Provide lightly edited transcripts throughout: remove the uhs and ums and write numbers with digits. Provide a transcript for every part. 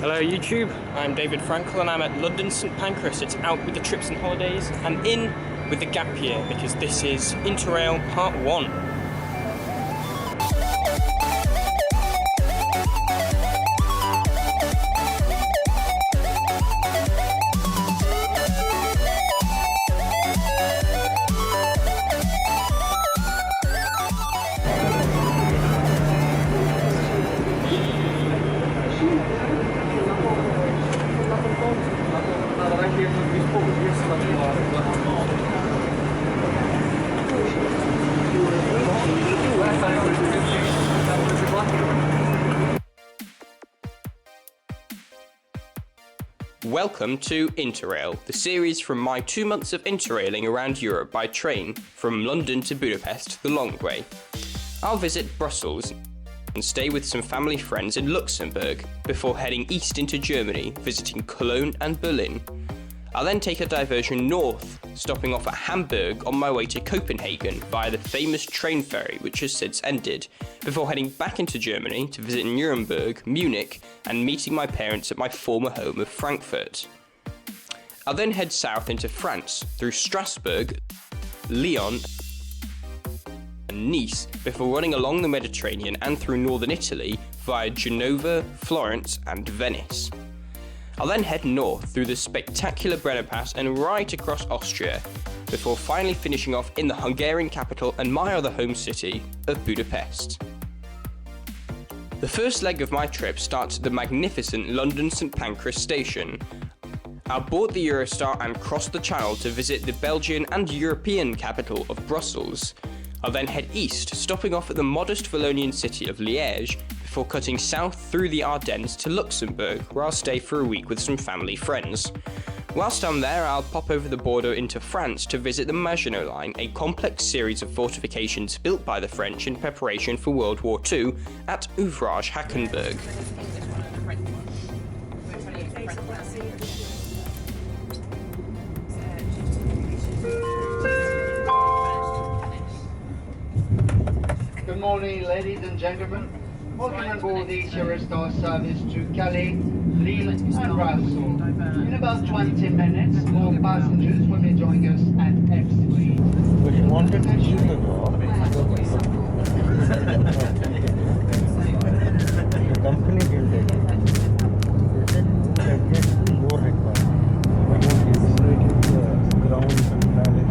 Hello YouTube, I'm David Frankel and I'm at London St Pancras. It's out with the trips and holidays and in with the gap year because this is InterRail Part 1. Welcome to InterRail, the series from my 2 months of interrailing around Europe by train from London to Budapest the long way. I'll visit Brussels and stay with some family friends in Luxembourg before heading east into Germany, visiting Cologne and Berlin. I'll then take a diversion north, stopping off at Hamburg on my way to Copenhagen via the famous train ferry which has since ended, before heading back into Germany to visit Nuremberg, Munich and meeting my parents at my former home of Frankfurt. I'll then head south into France through Strasbourg, Lyon and Nice before running along the Mediterranean and through northern Italy via Genova, Florence and Venice. I'll then head north through the spectacular Brenner Pass and right across Austria, before finally finishing off in the Hungarian capital and my other home city of Budapest. The first leg of my trip starts at the magnificent London St Pancras station. I'll board the Eurostar and cross the Channel to visit the Belgian and European capital of Brussels. I'll then head east, stopping off at the modest Wallonian city of Liège, before cutting south through the Ardennes to Luxembourg, where I'll stay for a week with some family friends. Whilst I'm there, I'll pop over the border into France to visit the Maginot Line, a complex series of fortifications built by the French in preparation for World War II at Ouvrage Hackenberg. Good morning, ladies and gentlemen. Welcome on board the Eurostar service to Calais, Lille and Brussels. In about 20 minutes, more passengers will be joining us at F3. But you wanted to use the company didn't take it. They said you get more requirement. Why don't you separate the grounds and planets?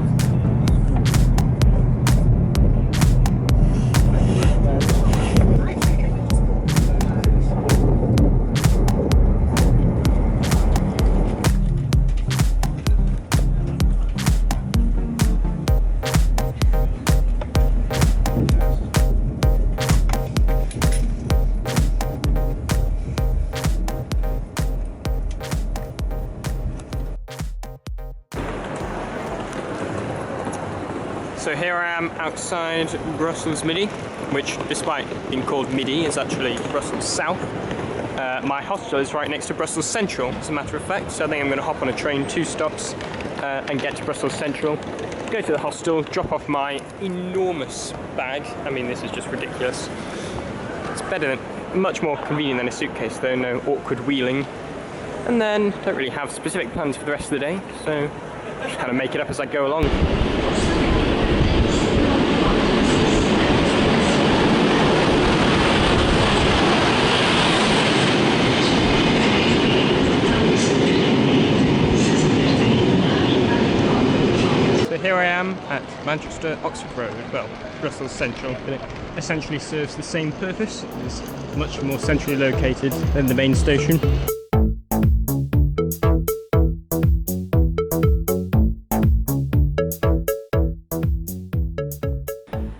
So here I am outside Brussels Midi, which despite being called Midi is actually Brussels South. My hostel is right next to Brussels Central, as a matter of fact, so I think I'm going to hop on a train 2 stops and get to Brussels Central, go to the hostel, drop off my enormous bag. I mean, this is just ridiculous. It's better than, much more convenient than a suitcase though, no awkward wheeling. And then don't really have specific plans for the rest of the day, so just kind of make it up as I go along. Here I am at Manchester Oxford Road, well, Brussels Central, but it essentially serves the same purpose. It's much more centrally located than the main station.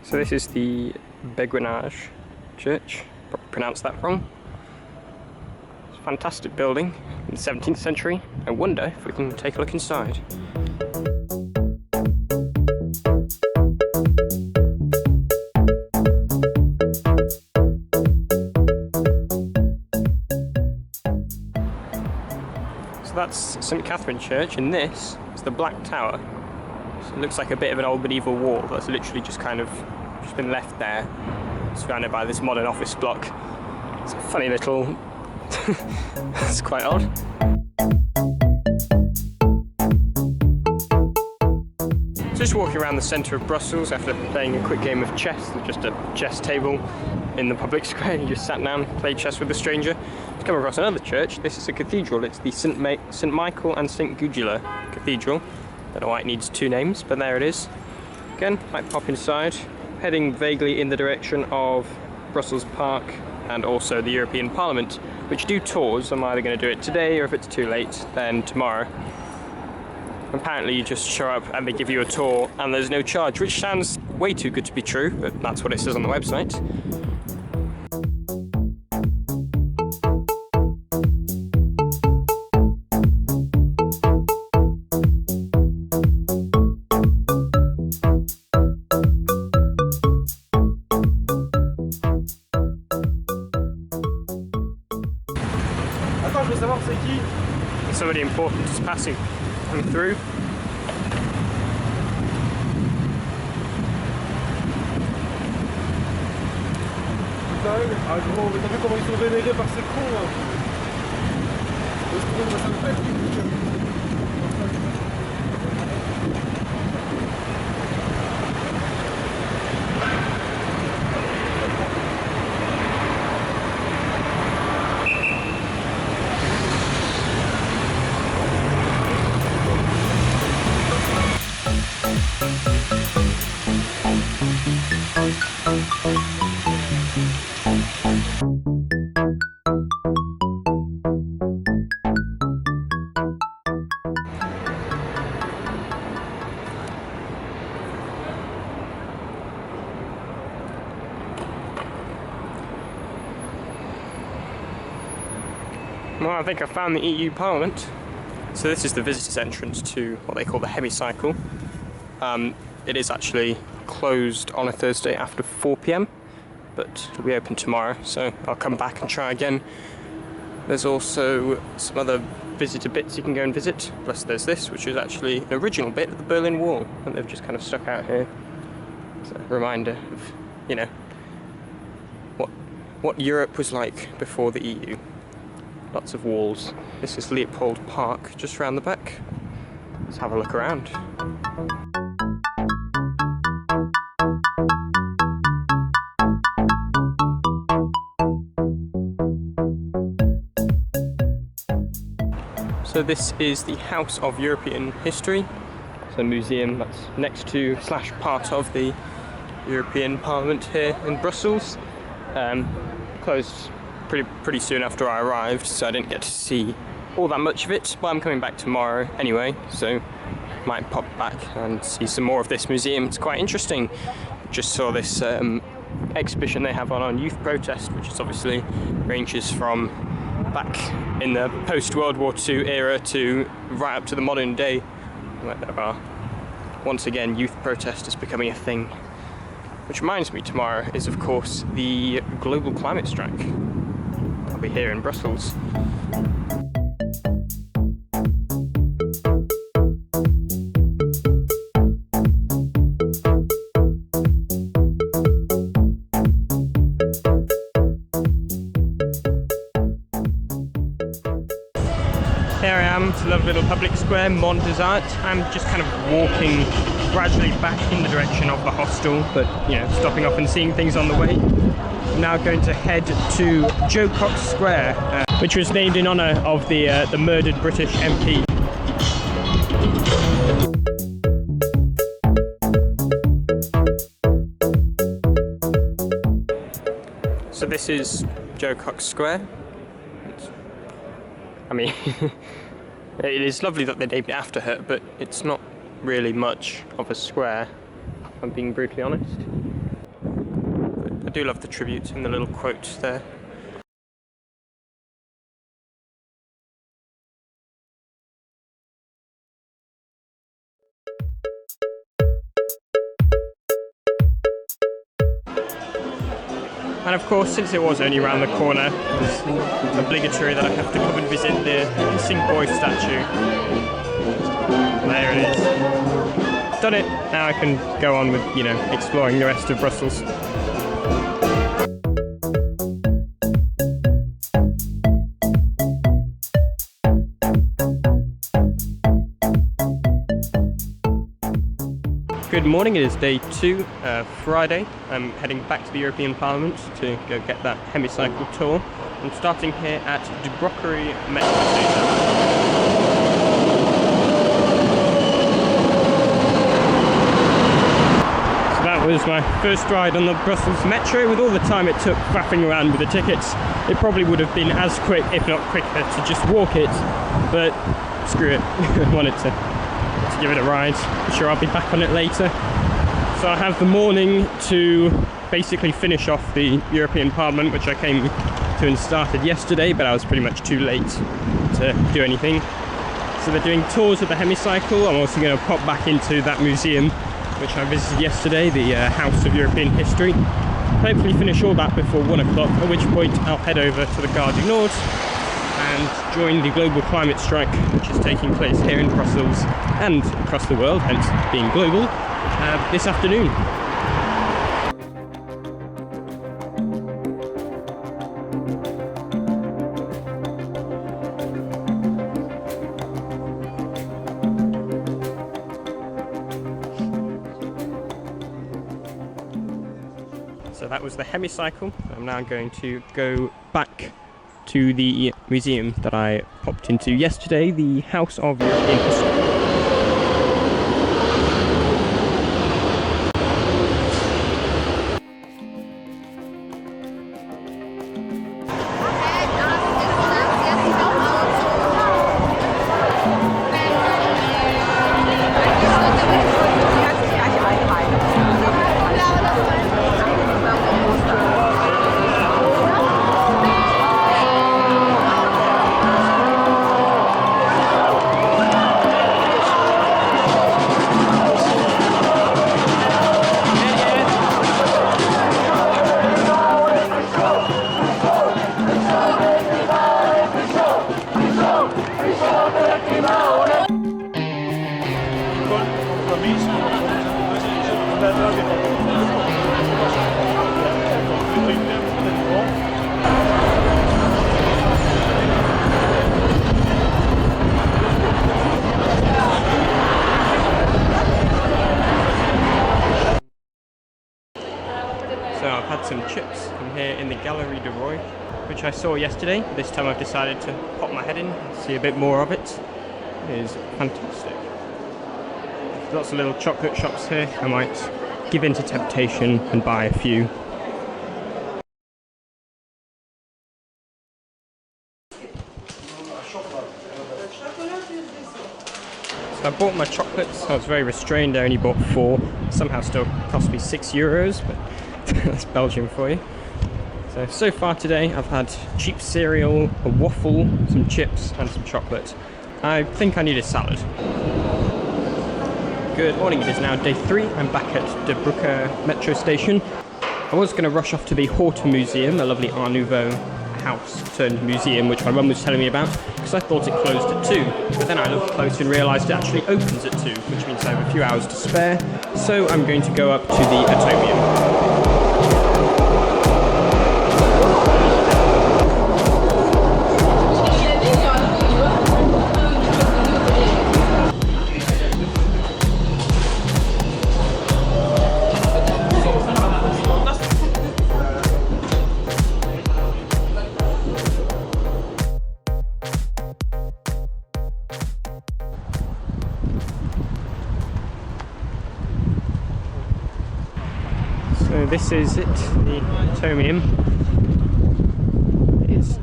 So this is the Beguinage Church, probably pronounced that wrong. It's a fantastic building in the 17th century. I wonder if we can take a look inside. So that's St Catherine Church, and this is the Black Tower. So it looks like a bit of an old medieval wall that's literally just been left there, surrounded by this modern office block. It's a funny little It's quite odd. Just walking around the centre of Brussels after playing a quick game of chess. There's just a chess table in the public square. You just sat down, played chess with a stranger. To come across another church. This is a cathedral. It's the St Michael and St Gudula Cathedral. Don't know why it needs two names, but there it is. Again, might pop inside. Heading vaguely in the direction of Brussels Park and also the European Parliament, which do tours. I'm either going to do it today, or if it's too late, then tomorrow. Apparently you just show up and they give you a tour and there's no charge, which sounds way too good to be true, but that's what it says on the website. Attends, je veux savoir c'est qui. Somebody important is passing. Coming through. Ah gros, mais t'as vu comment ils sont vénérés par ces cons là. Ça me fait. Well, I think I found the EU Parliament. So this is the visitors' entrance to what they call the hemicycle. It is actually closed on a Thursday after 4 PM, but it'll be open tomorrow, so I'll come back and try again. There's also some other visitor bits you can go and visit, plus there's this, which is actually an original bit of the Berlin Wall, and they've just kind of stuck out here. It's a reminder of, you know, what Europe was like before the EU. Lots of walls. This is Leopold Park, just round the back. Let's have a look around. So this is the House of European History. It's a museum that's next to / part of the European Parliament here in Brussels. Closed pretty soon after I arrived, so I didn't get to see all that much of it, but I'm coming back tomorrow anyway, so might pop back and see some more of this museum. It's quite interesting. Just saw this exhibition they have on youth protest, which is obviously ranges from back in the post-World War II era to right up to the modern day, where there are once again youth protesters becoming a thing. Which reminds me, tomorrow is of course the global climate strike. I'll be here in Brussels. Here I am, it's a lovely little public square, Mont des Arts. I'm just kind of walking gradually back in the direction of the hostel, but you know, stopping off and seeing things on the way. I'm now going to head to Joe Cox Square, which was named in honour of the murdered British MP. So this is Joe Cox Square. I mean, it is lovely that they named it after her, but it's not really much of a square, if I'm being brutally honest. But I do love the tribute and the little quote there. And of course, since it was only around the corner, it's obligatory that I have to come and visit the Missing Boy statue. There it is. Done it. Now I can go on with, you know, exploring the rest of Brussels. Good morning, it is day 2, Friday. I'm heading back to the European Parliament to go get that hemicycle tour. I'm starting here at De Brockery Metro Station. So that was my first ride on the Brussels Metro. With all the time it took faffing around with the tickets, it probably would have been as quick, if not quicker, to just walk it. But screw it, I wanted to give it a ride. I'm sure I'll be back on it later. So I have the morning to basically finish off the European Parliament, which I came to and started yesterday, but I was pretty much too late to do anything. So they're doing tours of the hemicycle. I'm also going to pop back into that museum which I visited yesterday, the House of European History. Hopefully finish all that before 1 o'clock, at which point I'll head over to the Gare du Nord and join the global climate strike, which is taking place here in Brussels and across the world, hence being global, this afternoon. So that was the hemicycle. I'm now going to go back to the museum that I popped into yesterday, the House of European History. So I've had some chips in here in the Galerie de Roy, which I saw yesterday. This time I've decided to pop my head in and see a bit more of it. It is fantastic. There's lots of little chocolate shops here. I might give in to temptation and buy a few. So I bought my chocolates. I was very restrained. I only bought 4. Somehow still cost me €6, but that's Belgium for you. So far today I've had cheap cereal, a waffle, some chips and some chocolate. I think I need a salad. Good morning, it is now day 3. I'm back at De Brockery Metro Station. I was going to rush off to the Horta Museum, a lovely Art Nouveau house turned museum which my mum was telling me about, because I thought it closed at 2, but then I looked close and realised it actually opens at 2, which means I have a few hours to spare, so I'm going to go up to the Atomium. So this is it, the Atomium. It's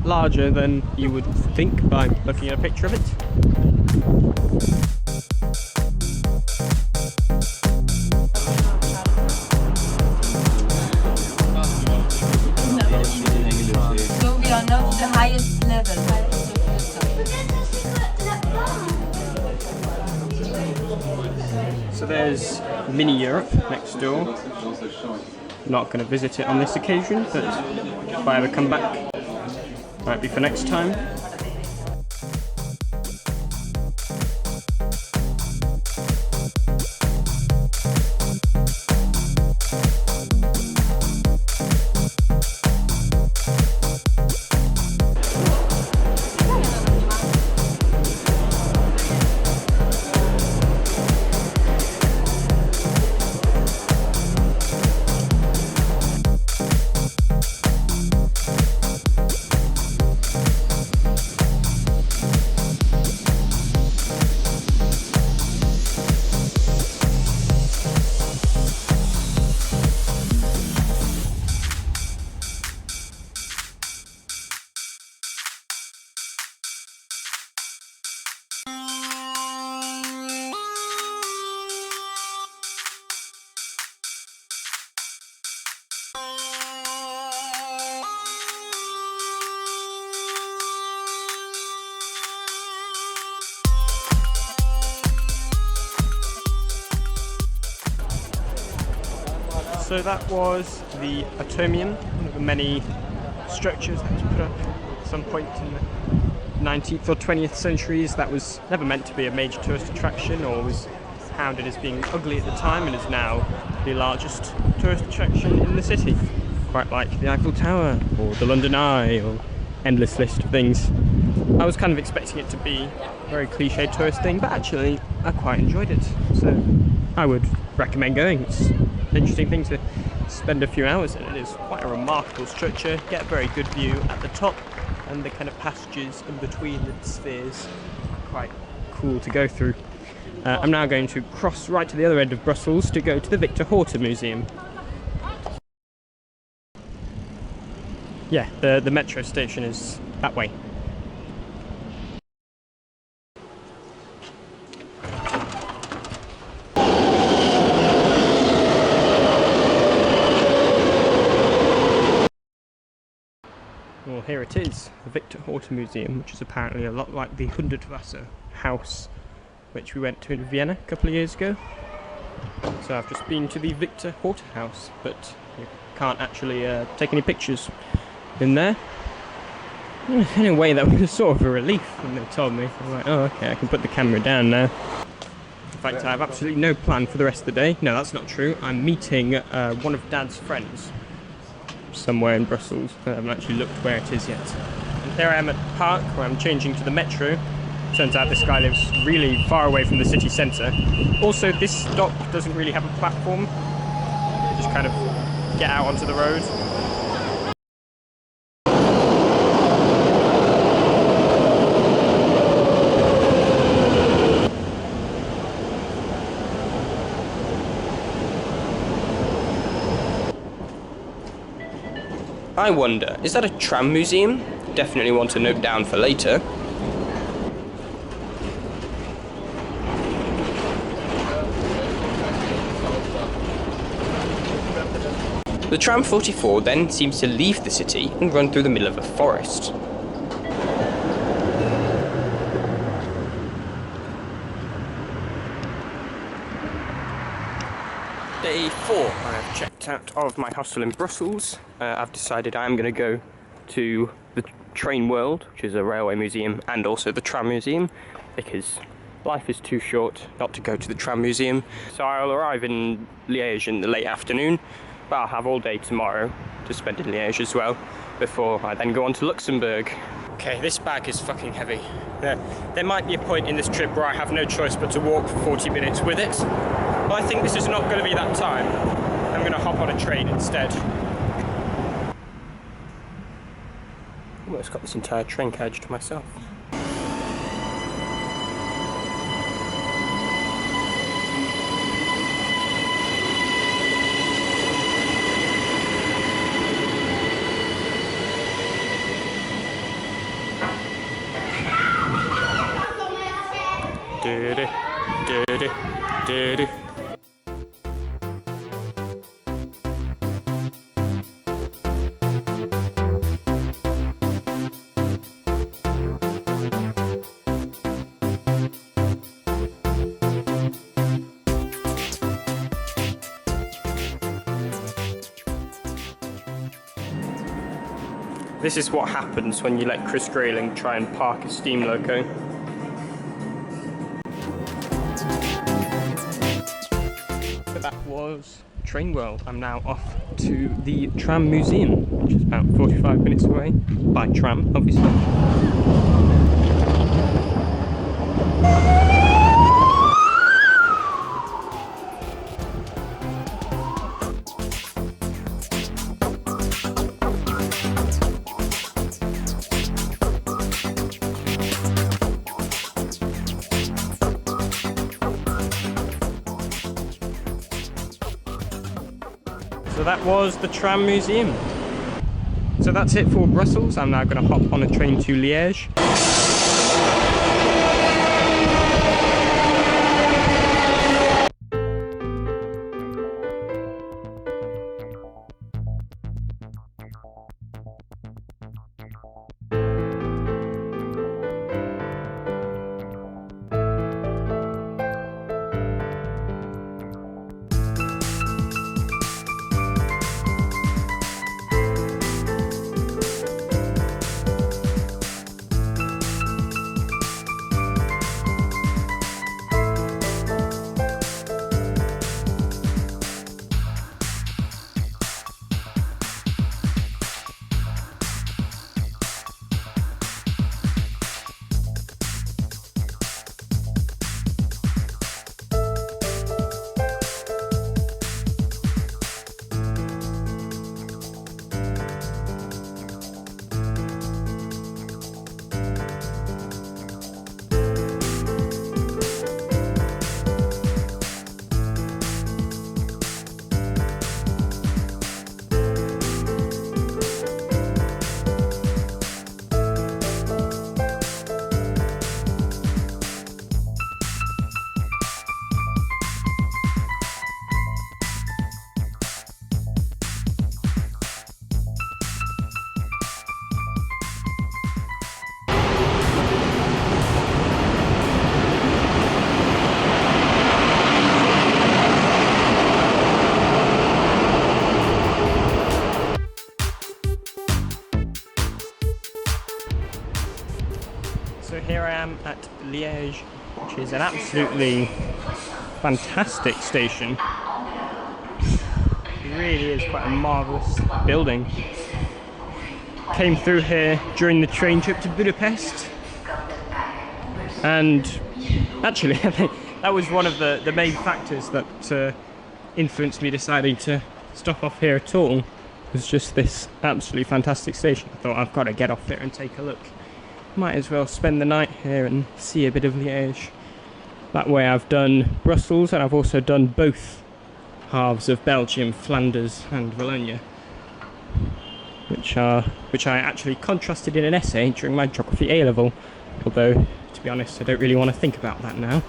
larger than you would think by looking at a picture of it. So we are not the highest level. So there's Mini Europe next door. Not going to visit it on this occasion, but if I ever come back, might be for next time. So that was the Atomium, one of the many structures that was put up at some point in the 19th or 20th centuries. That was never meant to be a major tourist attraction, or was hounded as being ugly at the time, and is now the largest tourist attraction in the city. Quite like the Eiffel Tower, or the London Eye, or endless list of things. I was kind of expecting it to be a very cliche tourist thing, but actually I quite enjoyed it. So I would recommend going. It's an interesting thing to spend a few hours in. It is quite a remarkable structure, get a very good view at the top, and the kind of passages in between the spheres are quite cool to go through. I'm now going to cross right to the other end of Brussels to go to the Victor Horta Museum. Yeah, the metro station is that way. Well, here it is, the Victor Horta Museum, which is apparently a lot like the Hundertwasser house, which we went to in Vienna a couple of years ago. So I've just been to the Victor Horta house, but you can't actually take any pictures in there. In a way, that was sort of a relief when they told me. I was like, oh, okay, I can put the camera down now. In fact, I have absolutely no plan for the rest of the day. No, that's not true. I'm meeting one of Dad's friends somewhere in Brussels. I haven't actually looked where it is yet. And here I am at the park, where I'm changing to the metro. Turns out this guy lives really far away from the city centre. Also, this stop doesn't really have a platform. You just kind of get out onto the road. I wonder, is that a tram museum? Definitely want to note down for later. The tram 44 then seems to leave the city and run through the middle of a forest. Day 4. I have checked out of my hostel in Brussels. I've decided I am going to go to the Train World, which is a railway museum, and also the tram museum, because life is too short not to go to the tram museum. So I'll arrive in Liège in the late afternoon, but I'll have all day tomorrow to spend in Liège as well, before I then go on to Luxembourg. Okay, this bag is fucking heavy. There might be a point in this trip where I have no choice but to walk for 40 minutes with it, but I think this is not going to be that time. I'm going to hop on a train instead. Almost got this entire train carriage to myself. This is what happens when you let Chris Grayling try and park a steam loco. But that was Train World. I'm now off to the Tram Museum, which is about 45 minutes away, by tram, obviously. So that was the Tram Museum. So that's it for Brussels. I'm now going to hop on a train to Liège. here I am at Liège, which is an absolutely fantastic station. It really is quite a marvellous building. Came through here during the train trip to Budapest, and actually I think that was one of the main factors that influenced me deciding to stop off here at all. It was just this absolutely fantastic station. I thought, I've got to get off here and take a look. Might as well spend the night here and see a bit of Liège. That way I've done Brussels, and I've also done both halves of Belgium, Flanders and Wallonia, which I actually contrasted in an essay during my geography A-level, although to be honest I don't really want to think about that now.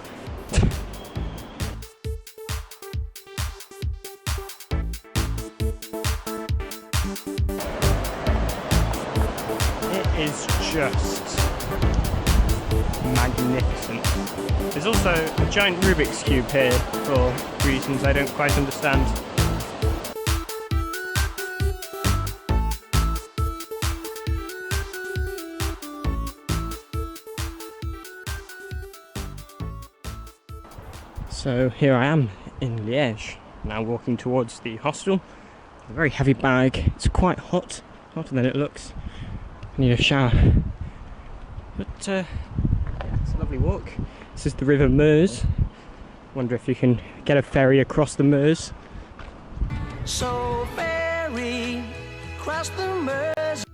It is just magnificent. There's also a giant Rubik's Cube here for reasons I don't quite understand. So here I am in Liège, now walking towards the hostel. A very heavy bag, it's quite hot, hotter than it looks. I need a shower. But it's a lovely walk. This is the River Meuse. Wonder if you can get a ferry across the Meuse. So ferry across the Meuse.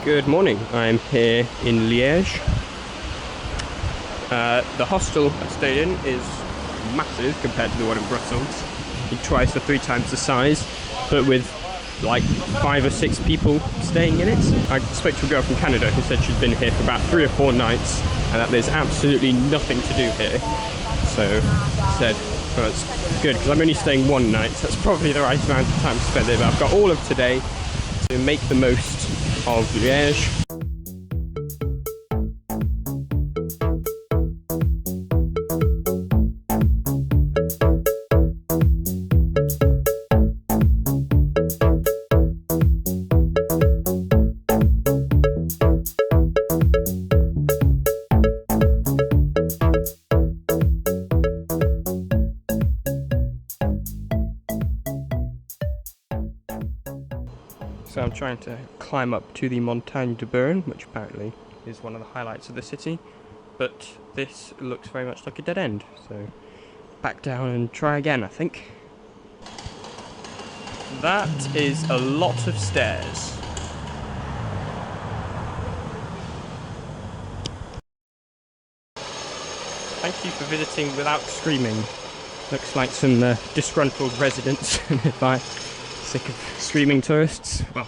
Good morning, I'm here in Liège. The hostel I stayed in is massive compared to the one in Brussels. Twice or three times the size, but with like 5 or 6 people staying in it. I spoke to a girl from Canada who said she'd been here for about 3 or 4 nights and that there's absolutely nothing to do here. So I said, well, it's good because I'm only staying 1 night, so that's probably the right amount of time to spend it. But I've got all of today to make the most of Liège. So I'm trying to climb up to the Montagne de Bern, which apparently is one of the highlights of the city, but this looks very much like a dead end, so back down and try again, I think. That is a lot of stairs. Thank you for visiting without screaming. Looks like some disgruntled residents nearby. Sick of screaming tourists. Well,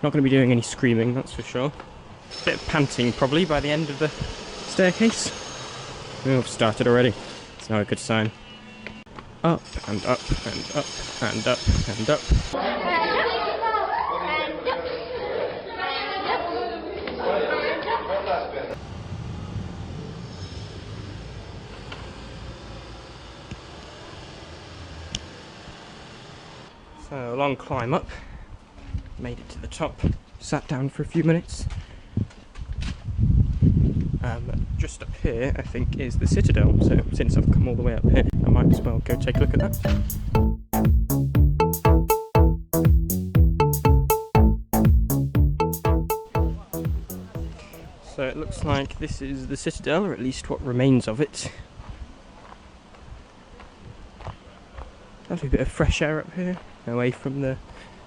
not going to be doing any screaming, that's for sure. Bit of panting probably by the end of the staircase. Oh, I've started already. It's not a good sign. Up and up and up and up and up. So a long climb up, made it to the top, sat down for a few minutes. Just up here I think is the Citadel, so since I've come all the way up here I might as well go take a look at that. So it looks like this is the Citadel, or at least what remains of it. Lovely bit of fresh air up here, away from the...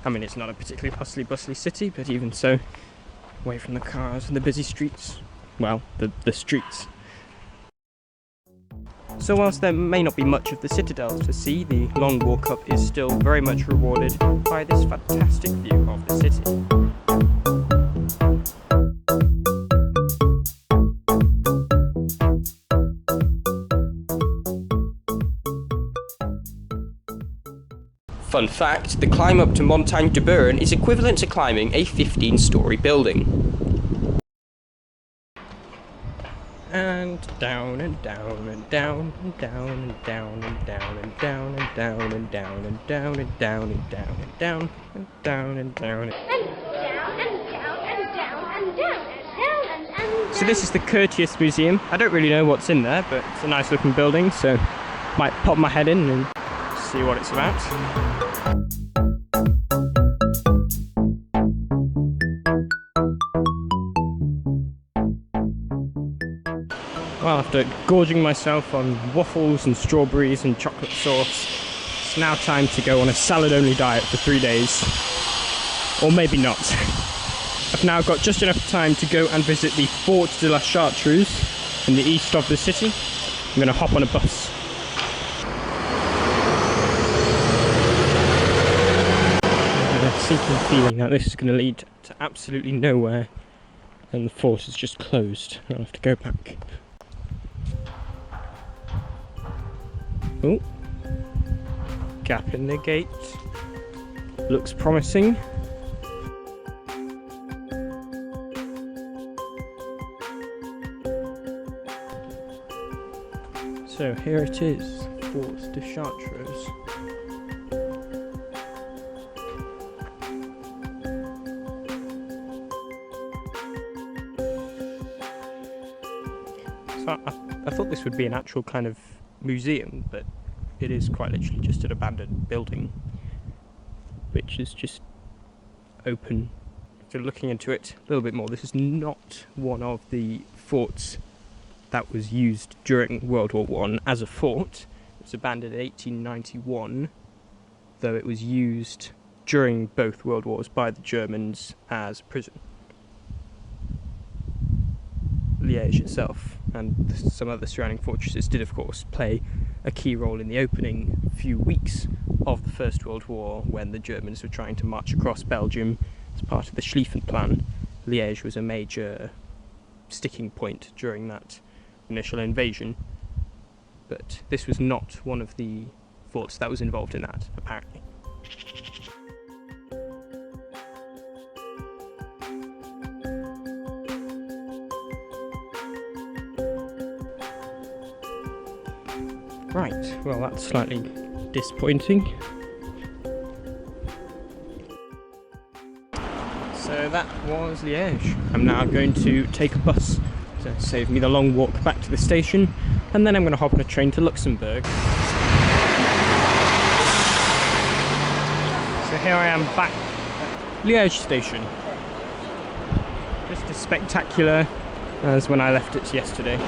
I mean, it's not a particularly bustly city, but even so, away from the cars and the busy streets. Well, the streets. So whilst there may not be much of the Citadel to see, the long walk up is still very much rewarded by this fantastic view of the city. Fun fact, the climb up to Montagne de Bern is equivalent to climbing a 15-story building. And down and down and down and down and down and down and down and down and down and down and down and down and down and down and down. So this is the Curtius Museum. I don't really know what's in there, but it's a nice looking building, so might pop my head in and see what it's about. Well, after gorging myself on waffles and strawberries and chocolate sauce, it's now time to go on a salad-only diet for 3 days. Or maybe not. I've now got just enough time to go and visit the Fort de la Chartreuse in the east of the city. I'm going to hop on a bus. I have a sinking feeling that this is going to lead to absolutely nowhere, and the fort is just closed. I'll have to go back. Oh, gap in the gate. Looks promising. So here it is, Fort de Chartreuse. So I thought this would be an actual kind of museum, but it is quite literally just an abandoned building, which is just open. So looking into it a little bit more, this is not one of the forts that was used during World War I as a fort. It was abandoned in 1891, though it was used during both World Wars by the Germans as prison. Liège itself and some other surrounding fortresses did of course play a key role in the opening few weeks of the First World War, when the Germans were trying to march across Belgium as part of the Schlieffen Plan. Liège was a major sticking point during that initial invasion, but this was not one of the forts that was involved in that, apparently. Right, well that's slightly disappointing. So that was Liège. I'm now going to take a bus to save me the long walk back to the station, and then I'm going to hop on a train to Luxembourg. So here I am back at Liège station. Just as spectacular as when I left it yesterday.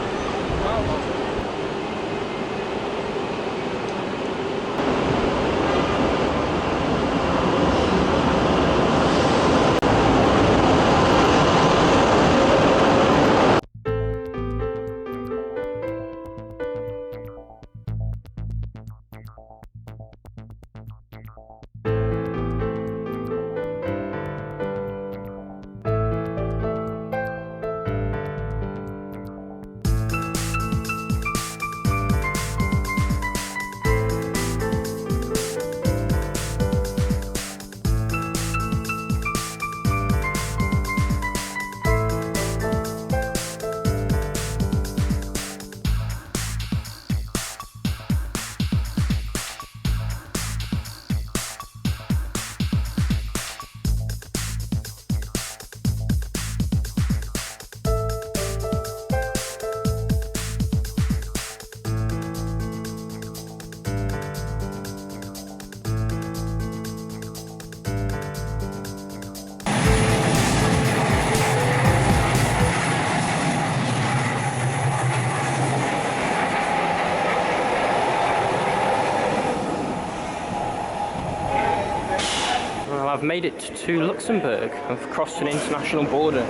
I've made it to Luxembourg. I've crossed an international border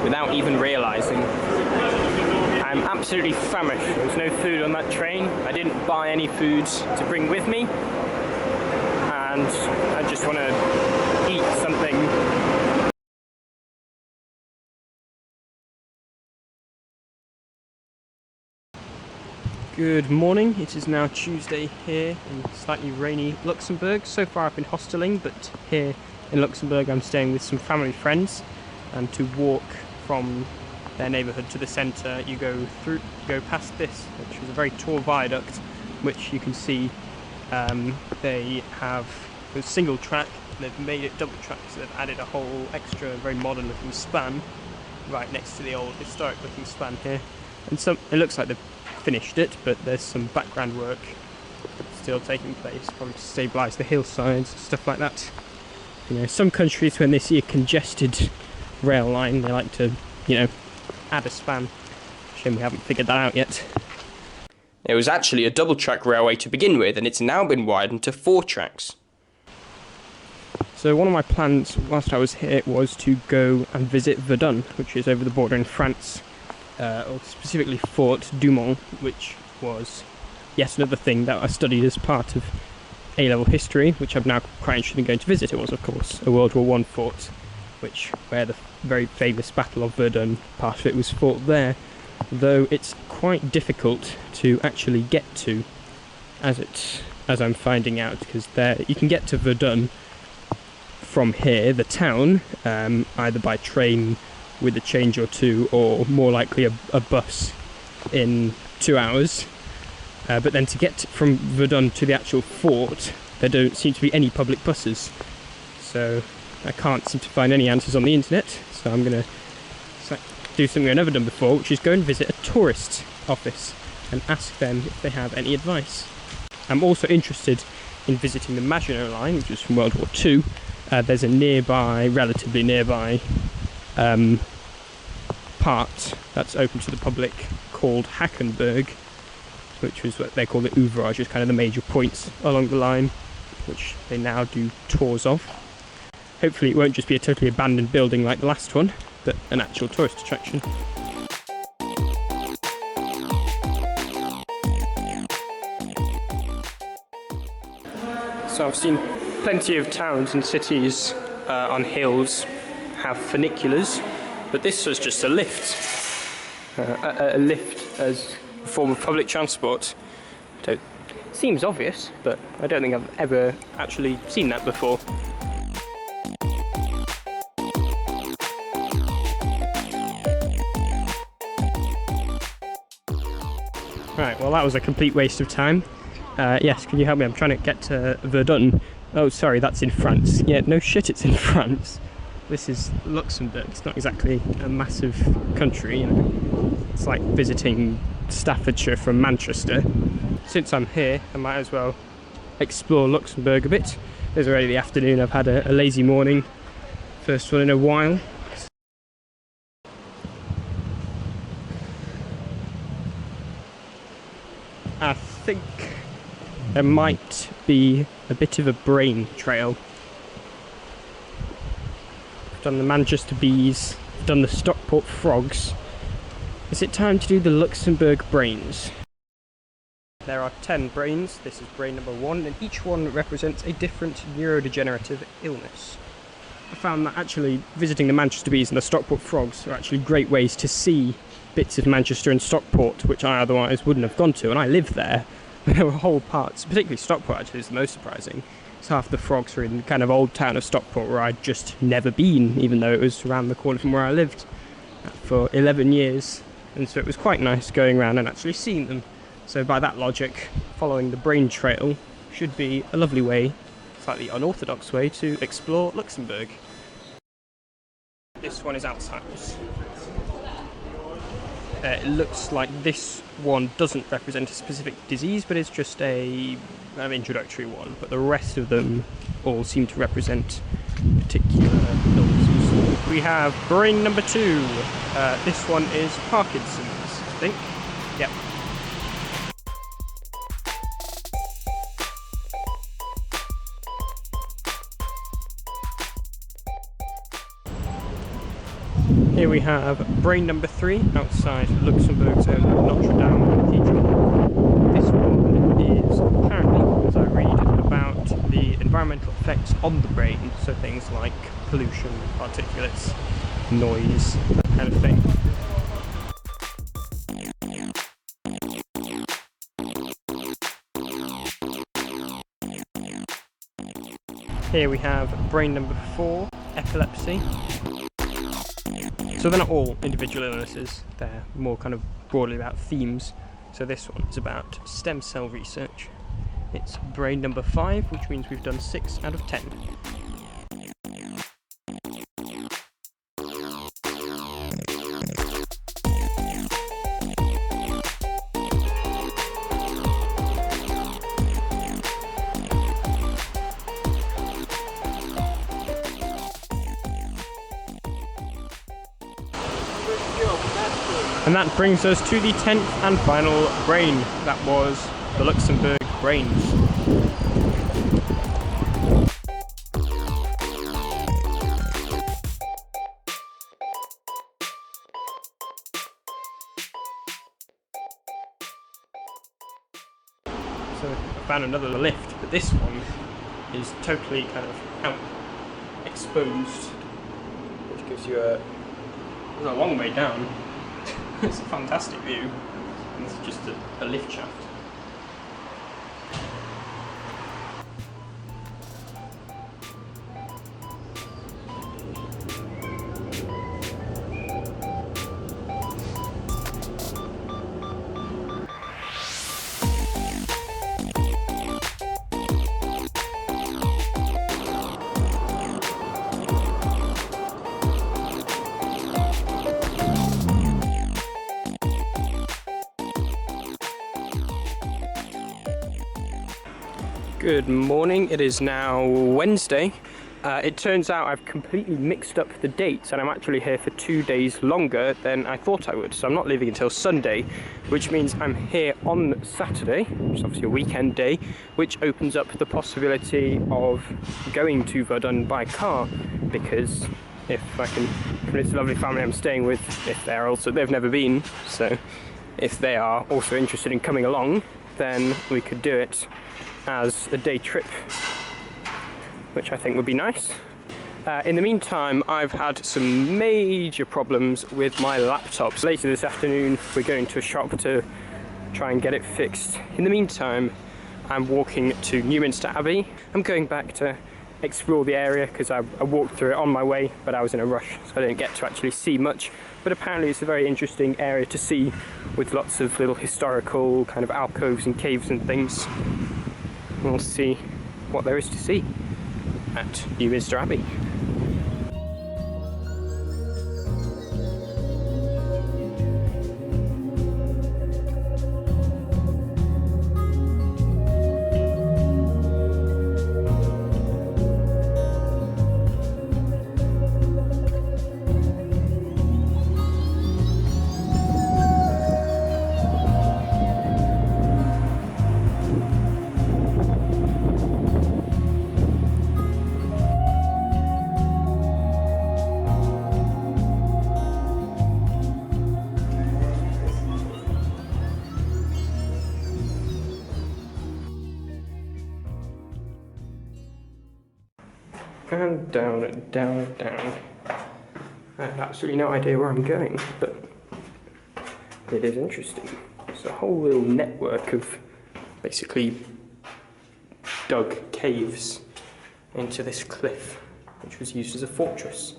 without even realising. I'm absolutely famished. There was no food on that train. I didn't buy any food to bring with me, and I just want to eat something. Good morning, it is now Tuesday here in slightly rainy Luxembourg. So far I've been hosteling, but here in Luxembourg I'm staying with some family friends, and to walk from their neighbourhood to the centre you go past this, which is a very tall viaduct, which you can see they have a single track. They've made it double track, so they've added a whole extra very modern looking span right next to the old historic looking span here. And it looks like they've finished it, but there's some background work still taking place, probably to stabilise the hillsides, stuff like that. You know, some countries when they see a congested rail line, they like to, add a span. Shame we haven't figured that out yet. It was actually a double track railway to begin with, and it's now been widened to 4 tracks. So one of my plans whilst I was here was to go and visit Verdun, which is over the border in France. Or specifically Fort Douaumont, which was yet another thing that I studied as part of A-level history, which I'm now quite interested in going to visit. It was, of course, a World War I fort, where the very famous Battle of Verdun, part of it was fought there, though it's quite difficult to actually get to, as I'm finding out, because you can get to Verdun from here, the town, either by train with a change or two, or more likely a bus in 2 hours. But then to get from Verdun to the actual fort, there don't seem to be any public buses. So I can't seem to find any answers on the internet. So I'm going to do something I've never done before, which is go and visit a tourist office and ask them if they have any advice. I'm also interested in visiting the Maginot Line, which is from World War II. There's a relatively nearby part that's open to the public called Hackenberg, which was what they call the Ouvrage, is kind of the major points along the line, which they now do tours of. Hopefully it won't just be a totally abandoned building like the last one, but an actual tourist attraction. So I've seen plenty of towns and cities on hills have funiculars, but this was just a lift. A lift as a form of public transport. So it seems obvious, but I don't think I've ever actually seen that before. Right, well that was a complete waste of time. Yes, can you help me? I'm trying to get to Verdun. Oh, sorry, that's in France. Yeah, no shit, it's in France. This is Luxembourg. It's not exactly a massive country, It's like visiting Staffordshire from Manchester. Since I'm here, I might as well explore Luxembourg a bit. It's already the afternoon. I've had a lazy morning. First one in a while. I think there might be a bit of a brain trail. I've done the Manchester Bees, I've done the Stockport Frogs. Is it time to do the Luxembourg Brains? There are 10 brains, this is brain number 1, and each one represents a different neurodegenerative illness. I found that actually visiting the Manchester Bees and the Stockport Frogs are actually great ways to see bits of Manchester and Stockport, which I otherwise wouldn't have gone to, and I live there. There were whole parts, particularly Stockport actually is the most surprising. So half the frogs are in the kind of old town of Stockport where I'd just never been, even though it was around the corner from where I lived for 11 years. And so it was quite nice going around and actually seeing them. So by that logic, following the brain trail should be a lovely way, slightly unorthodox way, to explore Luxembourg. This one is Alzheimer's. It looks like this one doesn't represent a specific disease, but it's just an introductory one. But the rest of them all seem to represent particular illnesses. We have brain number 2. This one is Parkinson's, I think. Yep. Here we have brain number 3 outside Luxembourg's own Notre Dame Cathedral. This one is apparently, as I read, about the environmental effects on the brain, so things like pollution, particulates, noise, that kind of thing. Here we have brain number 4, epilepsy. So they're not all individual illnesses, they're more kind of broadly about themes. So this one is about stem cell research. It's brain number 5, which means we've done 6 out of 10. And that brings us to the 10th and final brain. That was the Luxembourg brains. So I found another lift, but this one is totally kind of out exposed, which gives you a long way down. It's a fantastic view, and this is just a lift shaft. Good morning, it is now Wednesday. It turns out I've completely mixed up the dates and I'm actually here for 2 days longer than I thought I would. So I'm not leaving until Sunday, which means I'm here on Saturday, which is obviously a weekend day, which opens up the possibility of going to Verdun by car, because if I can convince the lovely family I'm staying with, if they've never been, so if they are also interested in coming along, then we could do it as a day trip, which I think would be nice. In the meantime, I've had some major problems with my laptop. So later this afternoon, we're going to a shop to try and get it fixed. In the meantime, I'm walking to Newminster Abbey. I'm going back to explore the area because I walked through it on my way, but I was in a rush, so I didn't get to actually see much. But apparently it's a very interesting area to see, with lots of little historical kind of alcoves and caves and things. We'll see what there is to see at Newminster Abbey. And down, down, down. I have absolutely no idea where I'm going, but it is interesting. It's a whole little network of basically dug caves into this cliff, which was used as a fortress.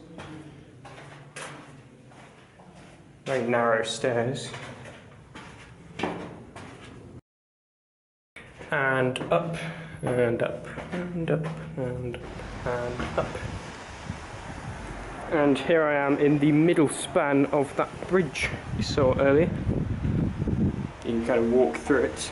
Very narrow stairs. And up, and up, and up, and up. And here I am in the middle span of that bridge you saw earlier. You can kind of walk through it.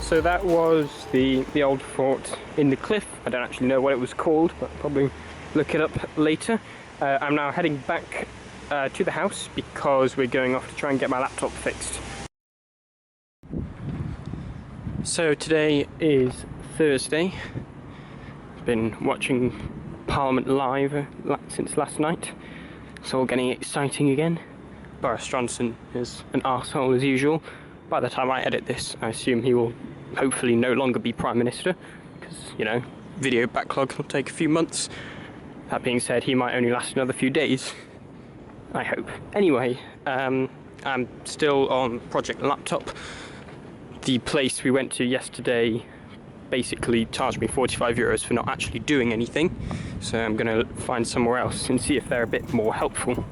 So that was the old fort in the cliff. I don't actually know what it was called, but I'll probably look it up later. I'm now heading back to the house because we're going off to try and get my laptop fixed. So today is Thursday. I've been watching Parliament live since last night. It's all getting exciting again. Boris Johnson is an arsehole as usual, By the time I edit this, I assume he will hopefully no longer be Prime Minister, because, you know, video backlog will take a few months. That being said, he might only last another few days. I hope. Anyway, I'm still on Project Laptop. The place we went to yesterday basically charged me 45 euros for not actually doing anything, so I'm gonna find somewhere else and see if they're a bit more helpful.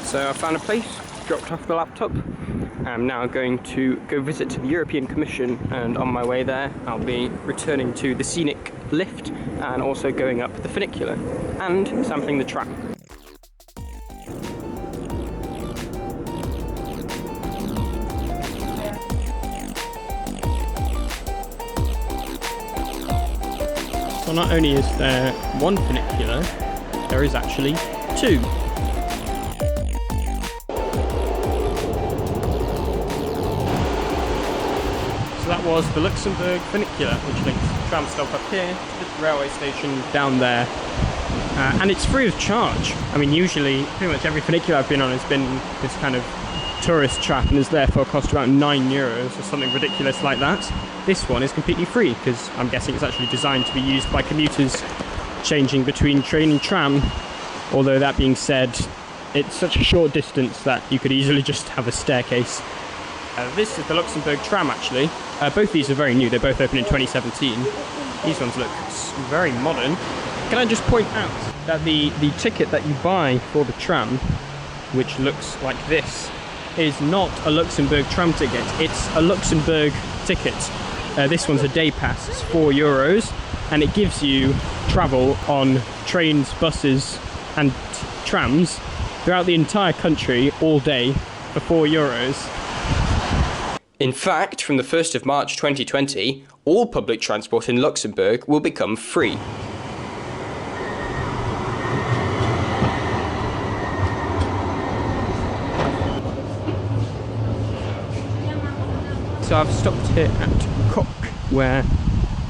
So I found a place, dropped off the laptop. I'm now going to go visit the European Commission, and on my way there I'll be returning to the scenic lift and also going up the funicular and sampling the tram. So not only is there one funicular, there is actually two. So that was the Luxembourg funicular, which links the tram stop up here to the railway station down there. And it's free of charge. I mean, usually pretty much every funicular I've been on has been this kind of tourist trap and has therefore cost about €9 or something ridiculous like that. This one is completely free because I'm guessing it's actually designed to be used by commuters changing between train and tram. Although that being said, it's such a short distance that you could easily just have a staircase. This is the Luxembourg tram actually. Both these are very new, they both opened in 2017. These ones look very modern. Can I just point out that the ticket that you buy for the tram, which looks like this, is not a Luxembourg tram ticket, it's a Luxembourg ticket. This one's a day pass, it's €4, and it gives you travel on trains, buses and trams throughout the entire country all day for €4. In fact, from the 1st of March 2020, all public transport in Luxembourg will become free. So I've stopped here at Coq, where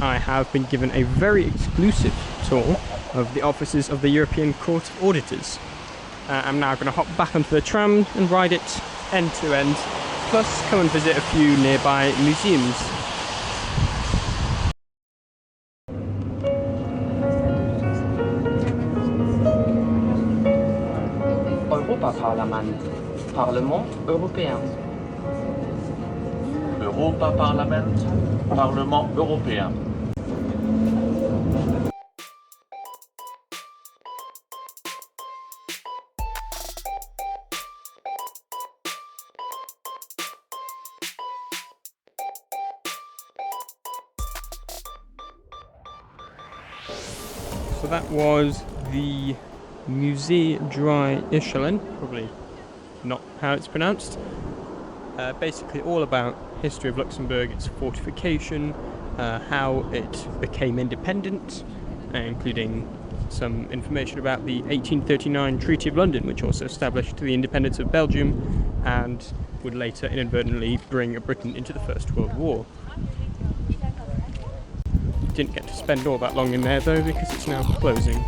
I have been given a very exclusive tour of the offices of the European Court of Auditors. I'm now going to hop back onto the tram and ride it end to end, plus come and visit a few nearby museums. Europaparlament, Parlement européen. Europaparlament, Parlement européen. So that was the Musée Dry Echelon, probably not how it's pronounced. Basically all about history of Luxembourg, its fortification, how it became independent, including some information about the 1839 Treaty of London, which also established the independence of Belgium and would later inadvertently bring Britain into the First World War. Didn't get to spend all that long in there though, because it's now closing.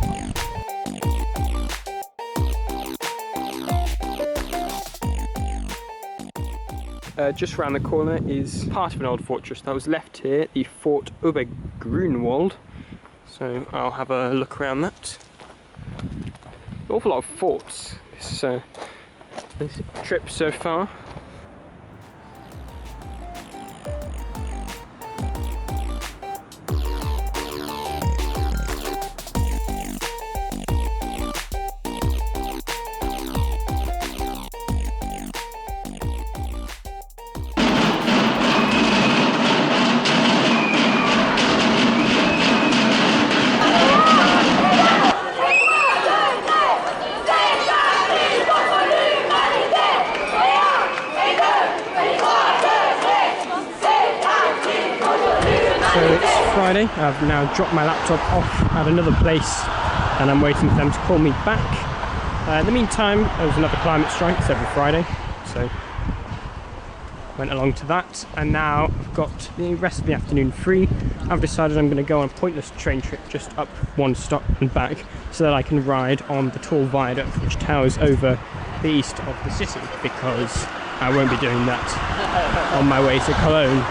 Just around the corner is part of an old fortress that was left here, the Fort Obergrunwald. So I'll have a look around that. An awful lot of forts this trip so far. Friday. I've now dropped my laptop off at another place and I'm waiting for them to call me back. In the meantime, there was another climate strike. It's every Friday, so went along to that, and now I've got the rest of the afternoon free. I've decided I'm going to go on a pointless train trip just up one stop and back so that I can ride on the tall viaduct which towers over the east of the city, because I won't be doing that on my way to Cologne.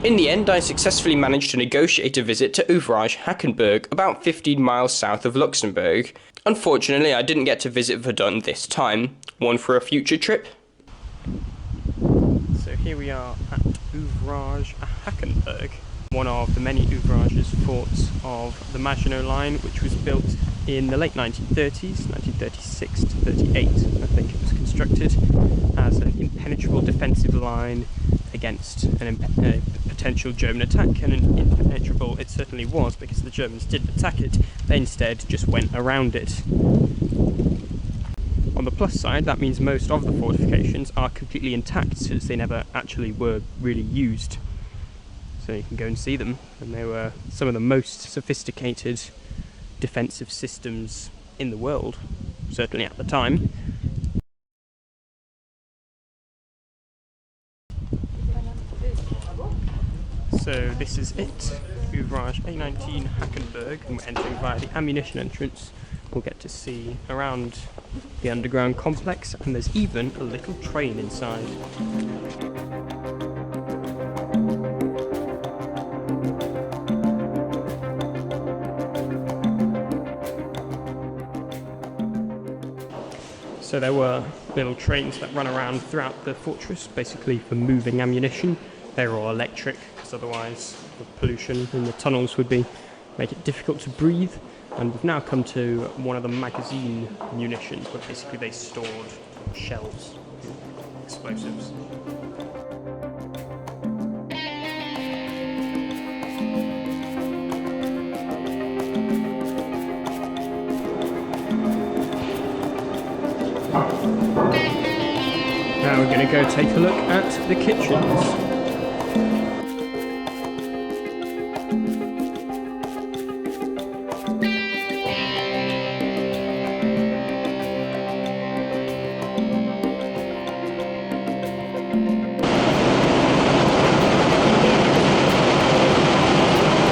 In the end, I successfully managed to negotiate a visit to Ouvrage Hackenberg, about 15 miles south of Luxembourg. Unfortunately, I didn't get to visit Verdun this time. One for a future trip. So here we are at Ouvrage Hackenberg, one of the many ouvrages forts of the Maginot Line, which was built in the late 1930s, 1936 to 38, I think it was constructed as an impenetrable defensive line against a potential German attack, and impenetrable it certainly was, because the Germans didn't attack it, they instead just went around it. On the plus side, that means most of the fortifications are completely intact, since they never actually were really used. So you can go and see them, and they were some of the most sophisticated defensive systems in the world, certainly at the time. So this is it, Ouvrage A19 Hackenberg, and we're entering via the ammunition entrance. We'll get to see around the underground complex, and there's even a little train inside. So there were little trains that run around throughout the fortress, basically for moving ammunition. They were all electric, because otherwise the pollution in the tunnels would make it difficult to breathe. And we've now come to one of the magazine munitions, where basically they stored shells, explosives. Now we're going to go take a look at the kitchens.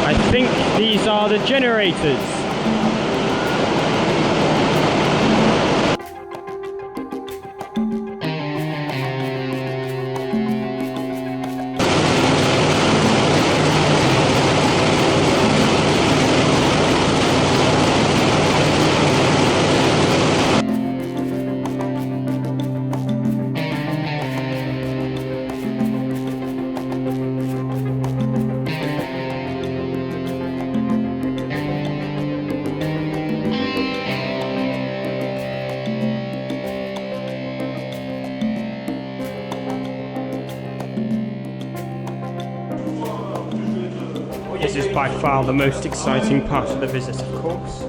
I think these are the generators. This is by far the most exciting part of the visit, of course.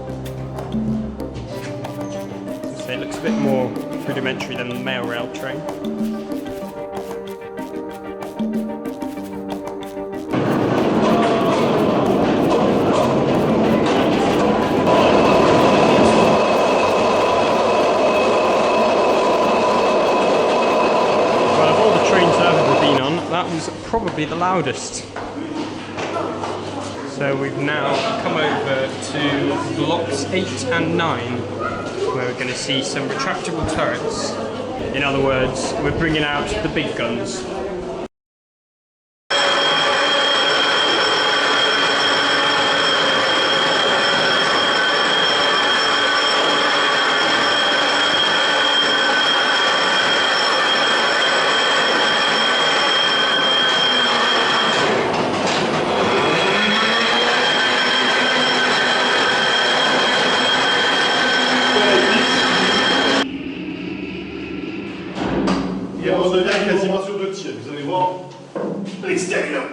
So it looks a bit more rudimentary than the mail rail train. Well, of all the trains I've ever been on, that was probably the loudest. So we've now come over to blocks 8 and 9, where we're going to see some retractable turrets. In other words, we're bringing out the big guns. Et on devient quasiment sur 2 tiers. Vous allez voir l'extérieur.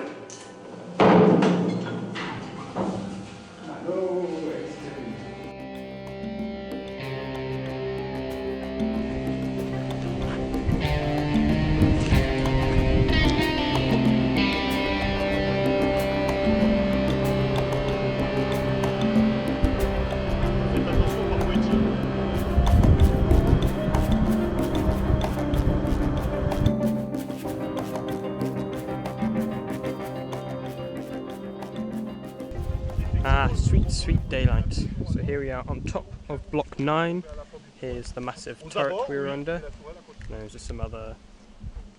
Ah, sweet, sweet daylight. So here we are on top of block 9. Here's the massive turret we were under. There's just some other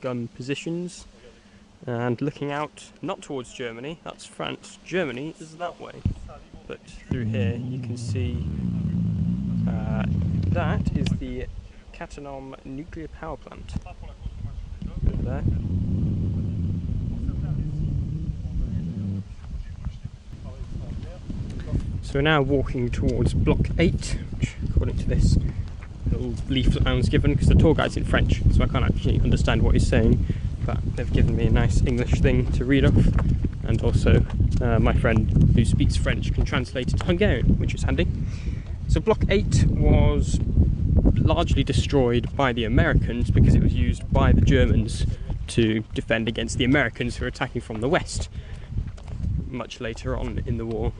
gun positions. And looking out, not towards Germany, that's France. Germany is that way. But through here you can see that is the Atomium nuclear power plant. Over there. So we're now walking towards block 8, which according to this little leaflet I was given, because the tour guide's in French, so I can't actually understand what he's saying, but they've given me a nice English thing to read off, and also my friend who speaks French can translate it to Hungarian, which is handy. So block 8 was largely destroyed by the Americans because it was used by the Germans to defend against the Americans who were attacking from the west much later on in the war.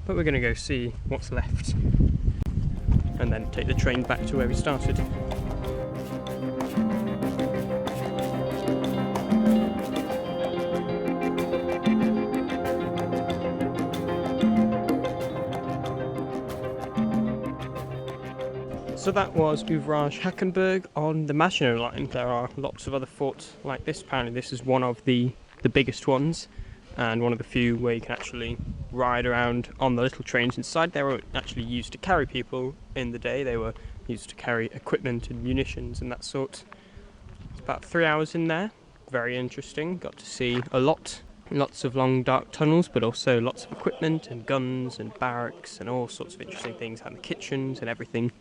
But we're going to go see what's left and then take the train back to where we started. So that was Ouvrage Hackenberg on the Maginot Line. There are lots of other forts like this. Apparently this is one of the biggest ones, and one of the few where you can actually ride around on the little trains inside. They were actually used to carry people in the day. They were used to carry equipment and munitions and that sort. It's about 3 hours in there. Very interesting. Got to see a lot. Lots of long dark tunnels, but also lots of equipment and guns and barracks and all sorts of interesting things, and the kitchens and everything.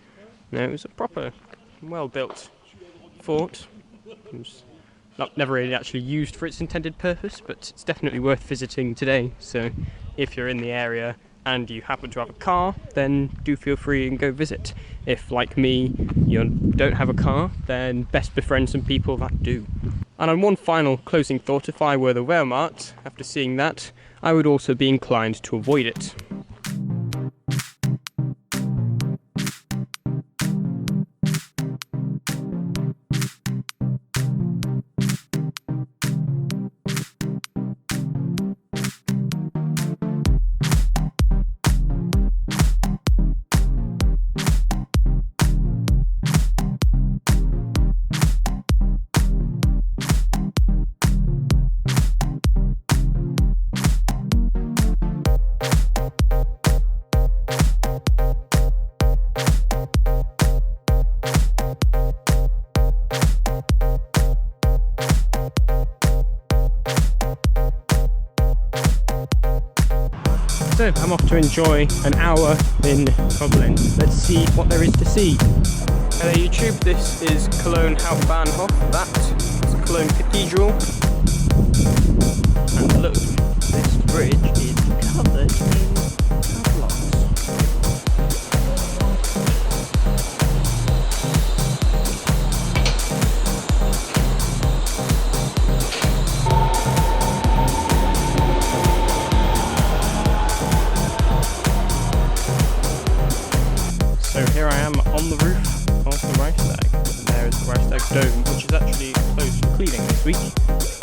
No, it was a proper, well-built fort. It was never really actually used for its intended purpose, but it's definitely worth visiting today. So if you're in the area and you happen to have a car, then do feel free and go visit. If, like me, you don't have a car, then best befriend some people that do. And on one final closing thought, if I were the Wehrmacht, after seeing that, I would also be inclined to avoid it. So I'm off to enjoy an hour in Koblenz. Let's see what there is to see. Hello YouTube, this is Cologne Hauptbahnhof, that is Cologne Cathedral. And look, this bridge is covered in padlocks. here I am on the roof of the Reichstag, and there is the Reichstag dome, which is actually closed for cleaning this week.